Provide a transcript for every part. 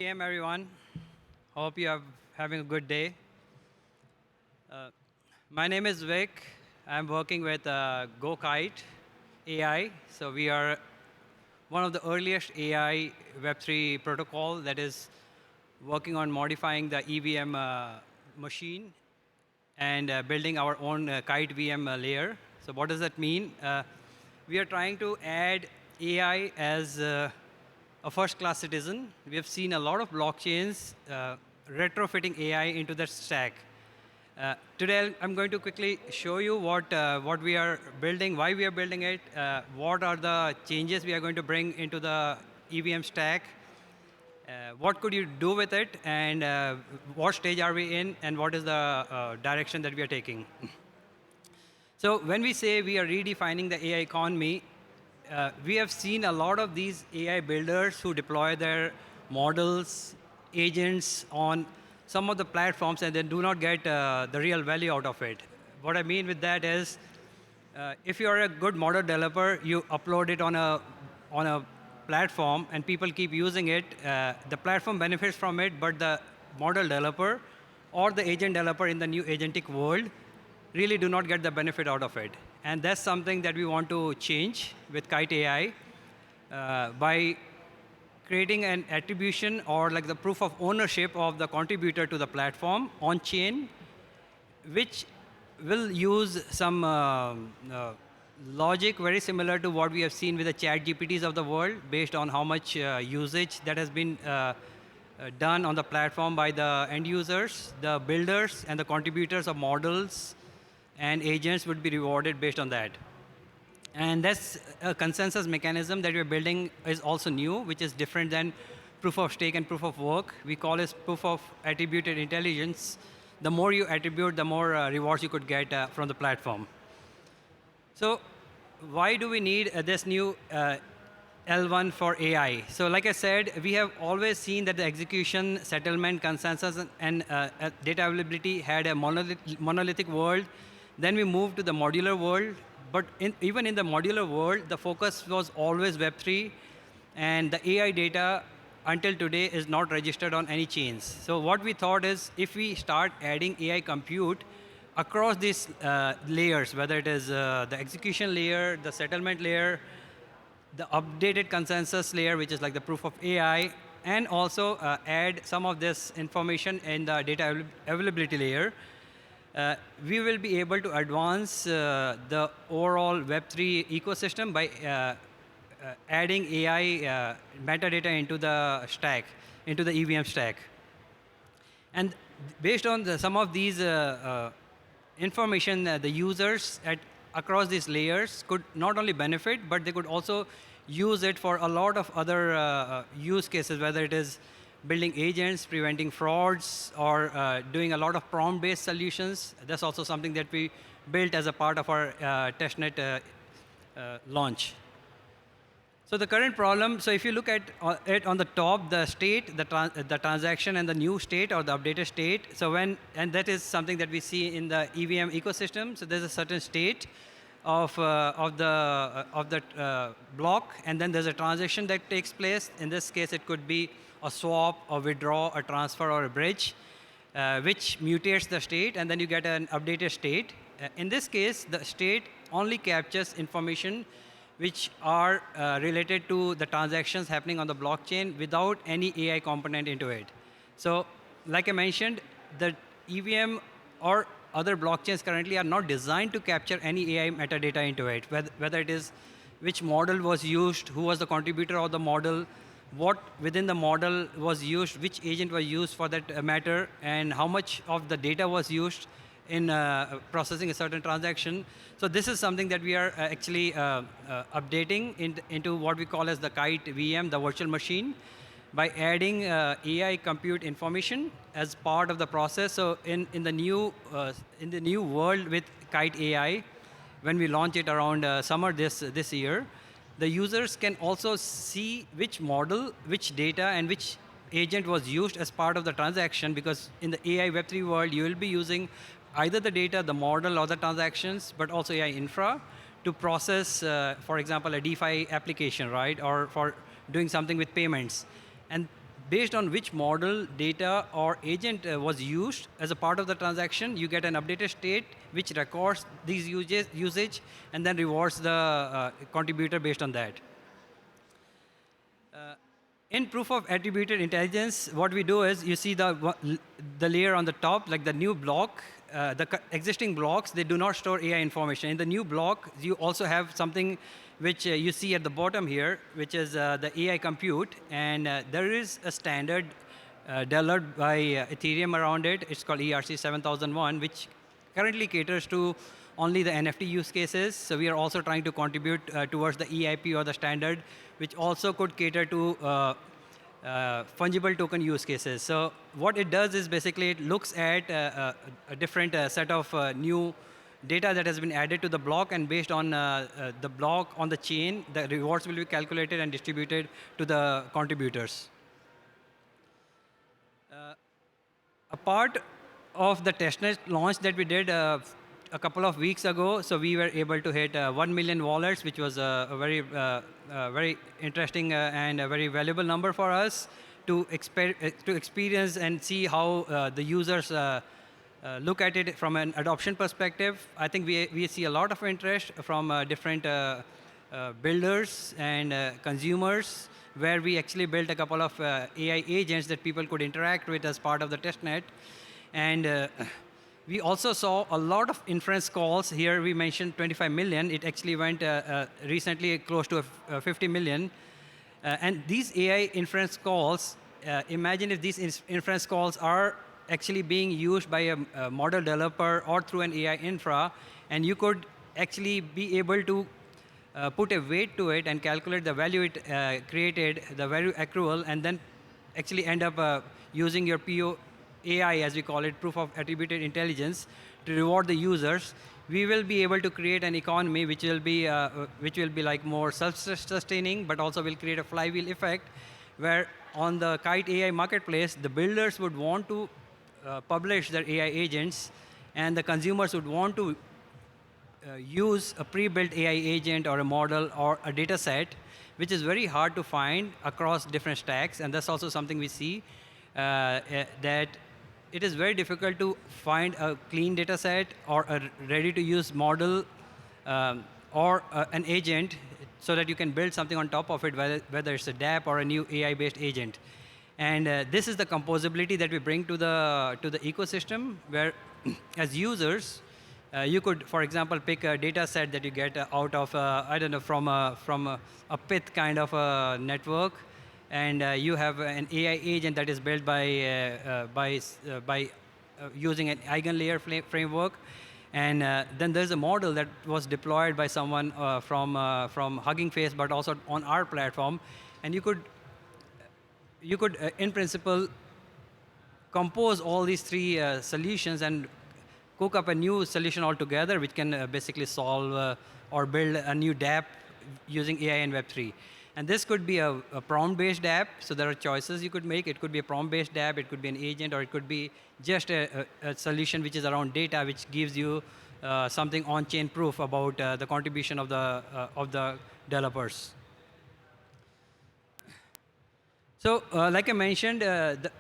GM everyone. Hope you are having a good day. My name is Vic. I'm working with Kite AI. So we are one of the earliest AI Web3 protocol that is working on modifying the EVM machine and building our own Kite VM layer. So what does that mean? We are trying to add AI as a first-class citizen. We have seen a lot of blockchains retrofitting AI into their stack. Today, I'm going to quickly show you what we are building, why we are building it, what are the changes we are going to bring into the EVM stack, what could you do with it, and what stage are we in, and what is the direction that we are taking. So when we say we are redefining the AI economy, we have seen a lot of these AI builders who deploy their models, agents on some of the platforms and then do not get the real value out of it. What I mean with that is, if you are a good model developer, you upload it on a platform and people keep using it, the platform benefits from it, but the model developer or the agent developer in the new agentic world really do not get the benefit out of it. And that's something that we want to change with Kite AI by creating an attribution or like the proof of ownership of the contributor to the platform on chain, which will use some logic very similar to what we have seen with the chat GPTs of the world based on how much usage that has been done on the platform by the end users, the builders, and the contributors of models and agents would be rewarded based on that. And that's a consensus mechanism that we're building is also new, which is different than proof of stake and proof of work. We call it proof of attributed intelligence. The more you attribute, the more rewards you could get from the platform. So why do we need this new L1 for AI? So like I said, we have always seen that the execution, settlement, consensus, and data availability had a monolithic world. Then we moved to the modular world. But even in the modular world, the focus was always Web3. And the AI data, until today, is not registered on any chains. So what we thought is, if we start adding AI compute across these layers, whether it is the execution layer, the settlement layer, the updated consensus layer, which is like the proof of AI, and also add some of this information in the data availability layer, we will be able to advance the overall Web3 ecosystem by adding AI metadata into the stack, into the EVM stack. And based on some of these information, the users across these layers could not only benefit, but they could also use it for a lot of other use cases, whether it is building agents, preventing frauds, or doing a lot of prompt-based solutions. That's also something that we built as a part of our testnet launch. So the current problem, so if you look at it on the top, the state, the transaction, and the new state or the updated state. So and that is something that we see in the EVM ecosystem. So there's a certain state of the block, and then there's a transaction that takes place. In this case, it could be a swap, a withdraw, a transfer, or a bridge, which mutates the state, and then you get an updated state. In this case, the state only captures information which are related to the transactions happening on the blockchain without any AI component into it. So, like I mentioned, the EVM or other blockchains currently are not designed to capture any AI metadata into it, whether it is which model was used, who was the contributor of the model, what within the model was used, which agent was used for that matter, and how much of the data was used in processing a certain transaction. So this is something that we are actually updating into what we call as the Kite VM, the virtual machine, by adding AI compute information as part of the process. So in the new world with Kite AI, when we launch it around summer this year, the users can also see which model, which data, and which agent was used as part of the transaction, because in the AI Web3 world, you will be using either the data, the model, or the transactions, but also AI infra to process, for example, a DeFi application, right? Or for doing something with payments. And based on which model, data, or agent was used as a part of the transaction, you get an updated state which records these usage and then rewards the contributor based on that. In proof of attributed intelligence, what we do is you see the layer on the top, like the new block, existing blocks, they do not store AI information. In the new block, you also have something which you see at the bottom here, which is the AI compute. And there is a standard developed by Ethereum around it. It's called ERC 7001, which currently caters to only the NFT use cases. So we are also trying to contribute towards the EIP or the standard, which also could cater to fungible token use cases. So what it does is basically it looks at a different set of new data that has been added to the block, and based on the block on the chain, the rewards will be calculated and distributed to the contributors. A part of the testnet launch that we did a couple of weeks ago, so we were able to hit 1 million wallets, which was a very interesting and a very valuable number for us to experience and see how the users look at it from an adoption perspective. I think we see a lot of interest from different builders and consumers, where we actually built a couple of AI agents that people could interact with as part of the testnet. And we also saw a lot of inference calls. Here we mentioned 25 million. It actually went recently close to 50 million. And these AI inference calls, imagine if these inference calls are actually being used by a model developer or through an AI infra, and you could actually be able to put a weight to it and calculate the value it created, the value accrual, and then actually end up using your AI, as we call it, proof of attributed intelligence, to reward the users. We will be able to create an economy which will be like more self-sustaining, but also will create a flywheel effect, where on the Kite AI marketplace, the builders would want to publish their AI agents, and the consumers would want to use a pre-built AI agent or a model or a data set, which is very hard to find across different stacks. And that's also something we see, that it is very difficult to find a clean data set or a ready-to-use model or an agent so that you can build something on top of it, whether it's a dApp or a new AI-based agent. And this is the composability that we bring to the ecosystem, where as users, you could, for example, pick a data set that you get out of, I don't know, from a pith kind of a network, and you have an AI agent that is built by using an eigenlayer framework, and then there's a model that was deployed by someone from Hugging Face, but also on our platform, and you could in principle compose all these three solutions and cook up a new solution altogether, which can basically solve or build a new dApp using AI and Web3. And this could be a prompt-based dApp, so there are choices you could make. It could be a prompt-based dApp, it could be an agent, or it could be just a solution which is around data, which gives you something on-chain proof about the contribution of the developers. So like I mentioned,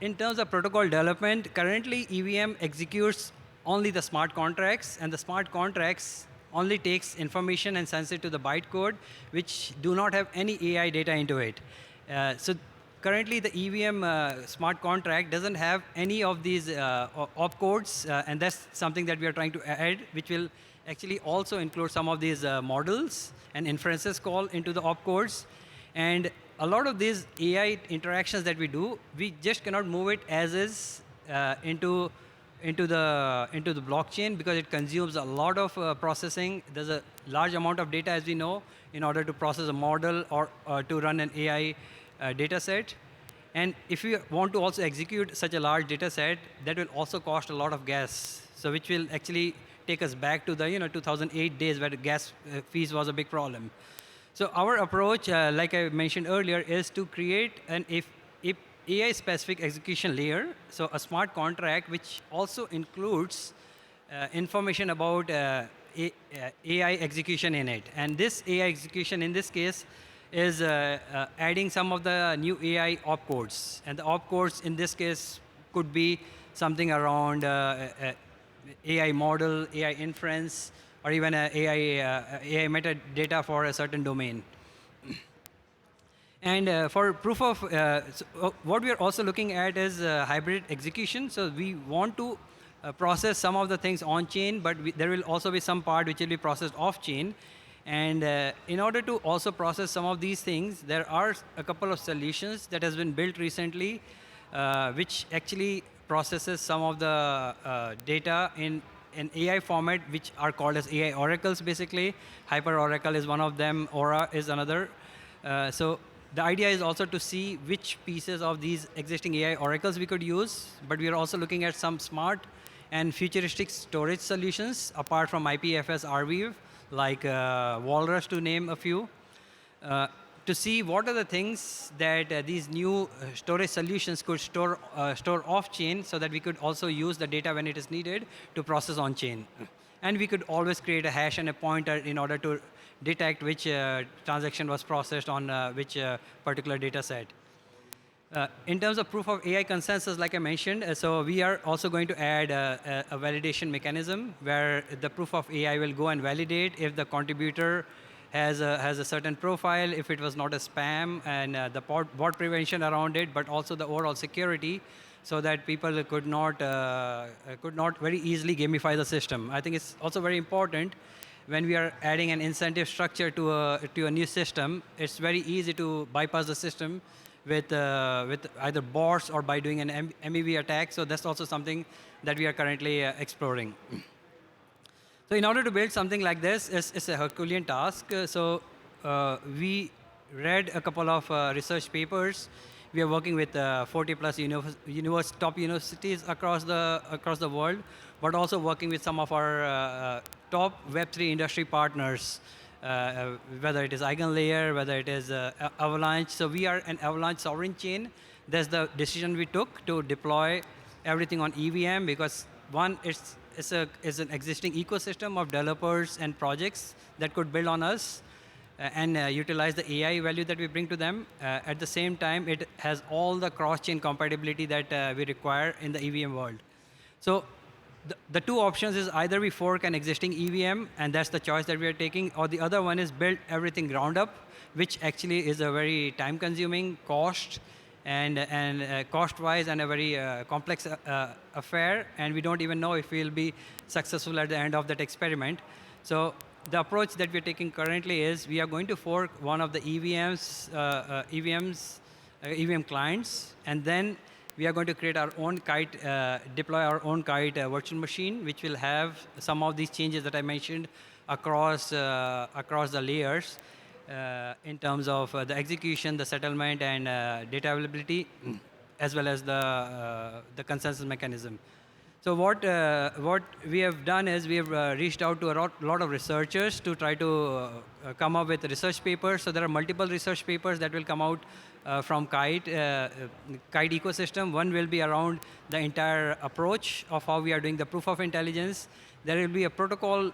in terms of protocol development, currently EVM executes only the smart contracts, and the smart contracts only takes information and sends it to the bytecode, which do not have any AI data into it. So currently the EVM smart contract doesn't have any of these opcodes, and that's something that we are trying to add, which will actually also include some of these models and inferences call into the opcodes. And a lot of these AI interactions that we do, we just cannot move it as is into the blockchain, because it consumes a lot of processing. There's a large amount of data, as we know, in order to process a model or to run an AI data set. And if you want to also execute such a large data set, that will also cost a lot of gas. So which will actually take us back to the 2008 days, where the gas fees was a big problem. So our approach, like I mentioned earlier, is to create an AI-specific execution layer, so a smart contract which also includes information about AI execution in it. And this AI execution, in this case, is adding some of the new AI opcodes. And the opcodes in this case could be something around AI model, AI inference, or even AI metadata for a certain domain. And for proof of, what we are also looking at is hybrid execution. So we want to process some of the things on chain, but there will also be some part which will be processed off chain. And in order to also process some of these things, there are a couple of solutions that has been built recently, which actually processes some of the data in an AI format, which are called as AI oracles, basically. Hyper Oracle is one of them, Aura is another. So the idea is also to see which pieces of these existing AI oracles we could use, but we are also looking at some smart and futuristic storage solutions apart from IPFS Arweave, like Walrus, to name a few, to see what are the things that these new storage solutions could store off-chain, so that we could also use the data when it is needed to process on-chain. And we could always create a hash and a pointer in order to detect which transaction was processed on which particular data set. In terms of proof of AI consensus, like I mentioned, so we are also going to add a validation mechanism where the proof of AI will go and validate if the contributor has a certain profile, if it was not a spam, and the bot prevention around it, but also the overall security, so that people could not very easily gamify the system. I think it's also very important when we are adding an incentive structure to a new system. It's very easy to bypass the system with either bots or by doing an MEV attack. So that's also something that we are currently exploring. So in order to build something like this, it's a Herculean task. We read a couple of research papers. We are working with 40 plus top universities across the world, but also working with some of our top Web3 industry partners, whether it is EigenLayer, whether it is Avalanche. So we are an Avalanche sovereign chain. That's the decision we took to deploy everything on EVM, because one, it's an existing ecosystem of developers and projects that could build on us and utilize the AI value that we bring to them. At the same time, it has all the cross-chain compatibility that we require in the EVM world. So the two options is either we fork an existing EVM, and that's the choice that we are taking, or the other one is build everything ground up, which actually is a very time-consuming cost and cost-wise and a very complex affair, and we don't even know if we'll be successful at the end of that experiment. So the approach that we're taking currently is we are going to fork one of the EVM clients, and then we are going to create our own Kite, deploy our own Kite virtual machine, which will have some of these changes that I mentioned across the layers in terms of the execution, the settlement, and data availability, as well as the consensus mechanism. So what we have done is we have reached out to a lot of researchers to try to come up with research papers. So there are multiple research papers that will come out from Kite ecosystem. One will be around the entire approach of how we are doing the proof of intelligence. There will be a protocol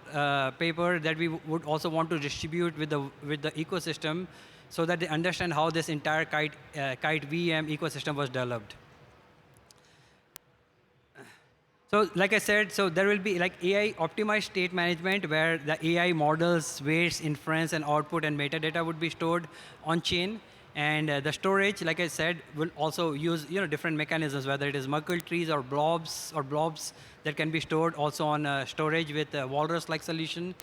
paper that we would also want to distribute with the ecosystem, so that they understand how this entire Kite VM ecosystem was developed. So like I said, so there will be like AI optimized state management, where the AI models, weights, inference, and output and metadata would be stored on chain. And the storage, like I said, will also use different mechanisms, whether it is Merkle trees or blobs that can be stored also on storage with a Walrus-like solution.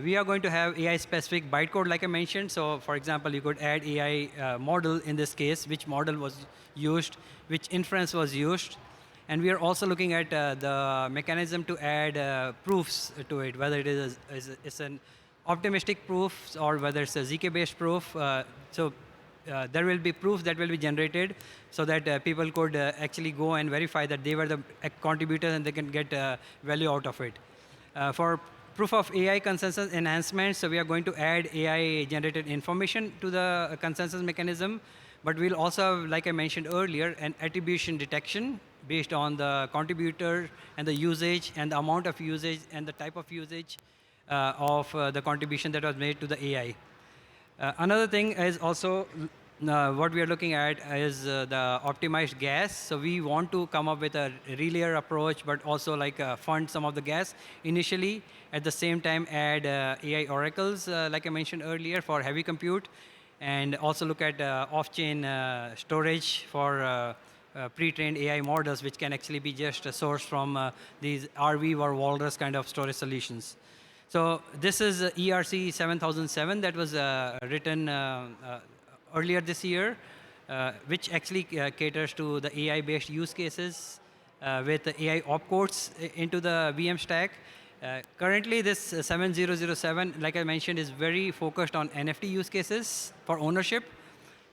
We are going to have AI-specific bytecode, like I mentioned. So for example, you could add AI model in this case, which model was used, which inference was used. And we are also looking at the mechanism to add proofs to it, whether it is it's an optimistic proof or whether it's a ZK-based proof. There will be proofs that will be generated, so that people could actually go and verify that they were the contributors and they can get value out of it. For proof of AI consensus enhancement, so we are going to add AI-generated information to the consensus mechanism. But we'll also have, like I mentioned earlier, an attribution detection based on the contributor and the usage and the amount of usage and the type of usage of the contribution that was made to the AI. Another thing is also what we are looking at is the optimized gas. So we want to come up with a relayer approach, but also like fund some of the gas initially. At the same time, add AI oracles, like I mentioned earlier, for heavy compute, and also look at off-chain storage for pre-trained AI models, which can actually be just sourced from these RV or Walrus kind of storage solutions. So this is ERC 7007 that was written earlier this year, which actually caters to the AI-based use cases with the AI opcodes into the VM stack. Currently, this 7007, like I mentioned, is very focused on NFT use cases for ownership.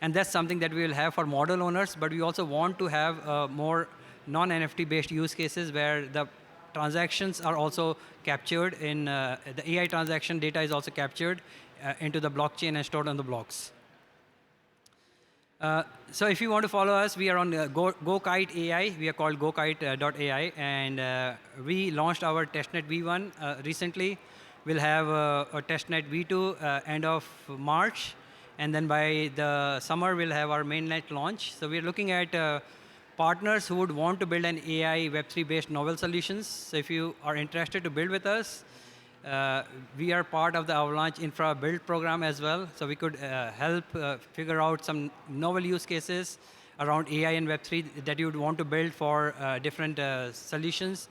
And that's something that we will have for model owners, but we also want to have more non-NFT based use cases where the transactions are also captured in the AI transaction data is also captured into the blockchain and stored on the blocks. So if you want to follow us, we are on Kite AI. We are called GoKite.ai, and we launched our testnet V1 recently. We'll have a testnet V2 end of March, and then by the summer we'll have our mainnet launch. So we're looking at partners who would want to build an AI Web3 based novel solutions. So if you are interested to build with us, we are part of the Avalanche Infra Build program as well. So we could help figure out some novel use cases around AI and Web3 that you would want to build for different solutions.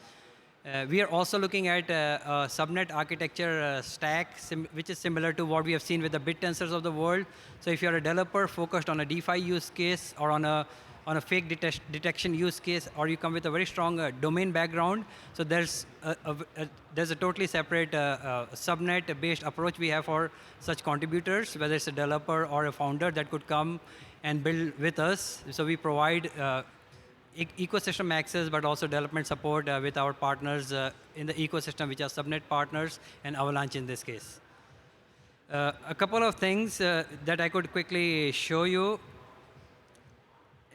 We are also looking at a subnet architecture stack, which is similar to what we have seen with the bit tensors of the world. So if you're a developer focused on a DeFi use case or on a fake detection use case, or you come with a very strong domain background, so there's a totally separate subnet-based approach we have for such contributors, whether it's a developer or a founder that could come and build with us. So we provide ecosystem access, but also development support with our partners in the ecosystem, which are subnet partners and Avalanche in this case. A couple of things that I could quickly show you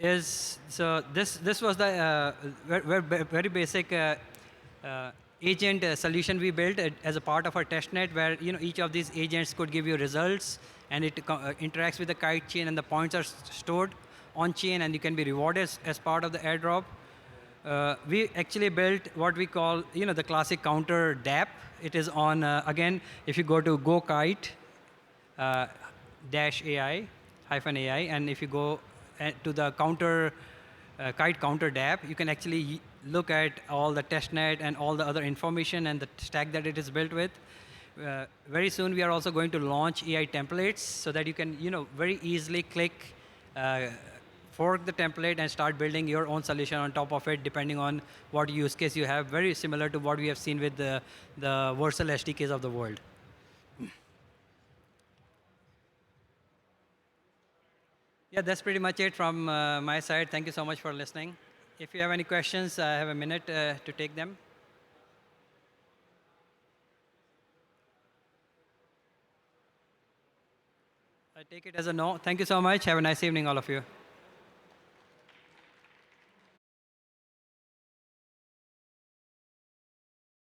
is, so this was the very basic agent solution we built as a part of our testnet, where each of these agents could give you results, and it interacts with the Kite chain, and the points are stored on chain, and you can be rewarded as part of the airdrop. We actually built what we call the classic counter DApp. It is on again, if you go to GoKite dash AI -AI, and if you go to the Kite counter DApp, you can actually look at all the testnet and all the other information and the stack that it is built with. Very soon, we are also going to launch AI templates so that you can very easily click, fork the template, and start building your own solution on top of it, depending on what use case you have. Very similar to what we have seen with the Versal SDKs of the world. Yeah, that's pretty much it from my side. Thank you so much for listening. If you have any questions, I have a minute to take them. I take it as a no. Thank you so much. Have a nice evening, all of you.